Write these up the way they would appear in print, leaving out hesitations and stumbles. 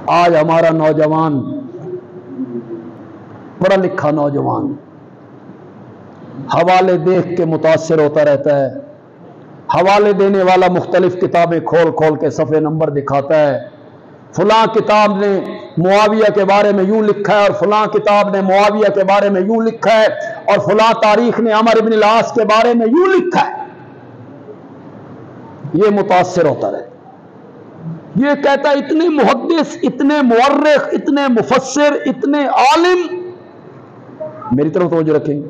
آج ہمارا نوجوان، پڑھا لکھا نوجوان، حوالے دیکھ کے متاثر ہوتا رہتا ہے. حوالے دینے والا مختلف کتابیں کھول کھول کے صفحے نمبر دکھاتا ہے. فلاں کتاب نے معاویہ کے بارے میں یوں لکھا ہے، اور فلاں کتاب نے معاویہ کے بارے میں یوں لکھا ہے، اور فلاں تاریخ نے عمر ابن العاص کے بارے میں یوں لکھا ہے. یہ متاثر ہوتا رہتا. یہ کہتا ہے اتنے محدث، اتنے مورخ، اتنے مفسر، اتنے عالم. میری طرف توجہ رکھیں گے.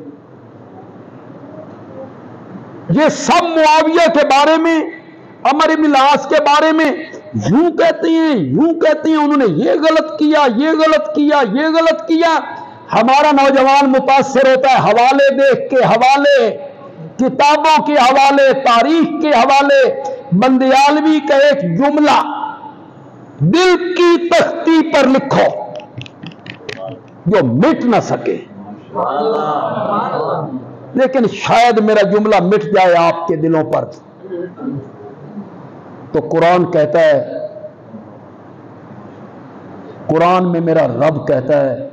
یہ سب معاویہ کے بارے میں، عمر بن العاص کے بارے میں یوں کہتے ہیں، یوں کہتے ہیں، انہوں نے یہ غلط کیا، یہ غلط کیا، یہ غلط کیا. ہمارا نوجوان متاثر ہوتا ہے حوالے دیکھ کے، حوالے کتابوں کے حوالے، تاریخ کے حوالے. بندیالوی کا ایک جملہ دل کی تختی پر لکھو جو مٹ نہ سکے. لیکن شاید میرا جملہ مٹ جائے آپ کے دلوں پر. تو قرآن کہتا ہے، قرآن میں میرا رب کہتا ہے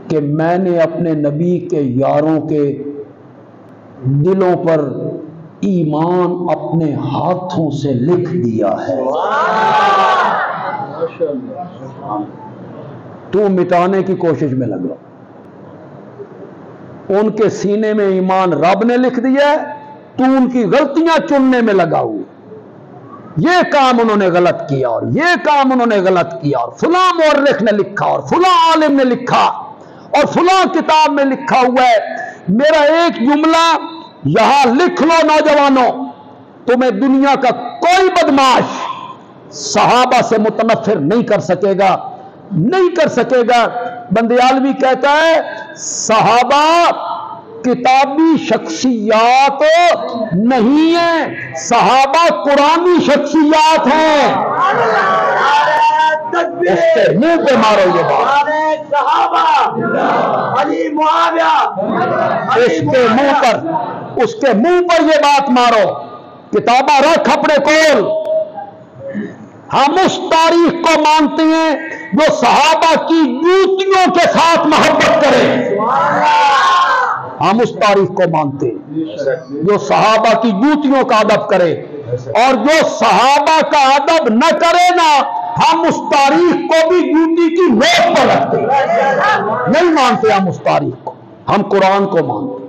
کہ میں نے اپنے نبی کے یاروں کے دلوں پر ایمان اپنے ہاتھوں سے لکھ دیا ہے. تو مٹانے کی کوشش میں لگ رہا. ان کے سینے میں ایمان رب نے لکھ دیا ہے، تو ان کی غلطیاں چننے میں لگا ہوا. یہ کام انہوں نے غلط کیا، اور یہ کام انہوں نے غلط کیا، اور فلاں مورخ نے لکھا، اور فلاں عالم نے لکھا، اور فلاں کتاب میں لکھا ہوا ہے. میرا ایک جملہ یہاں لکھ لو نوجوانوں، تمہیں دنیا کا کوئی بدماش صحابہ سے متنفر نہیں کر سکے گا، نہیں کر سکے گا. بندیالوی کہتا ہے صحابہ کتابی شخصیات نہیں ہیں، صحابہ قرآنی شخصیات ہیں. اس کے منہ پہ مارو یہ بات، اس کے منہ پر یہ بات مارو. کتابہ رکھ اپنے کول. ہم اس تاریخ کو مانتے ہیں جو صحابہ کی جوتیوں کے ساتھ محبت کرے. ہم اس تاریخ کو مانتے ہیں جو صحابہ کی جوتیوں کا ادب کرے، اور جو صحابہ کا ادب نہ کرے نا، ہم اس تاریخ کو بھی جوتی کی نوک پر رکھتے ہیں. نہیں مانتے ہم اس تاریخ کو، ہم قرآن کو مانتے ہیں.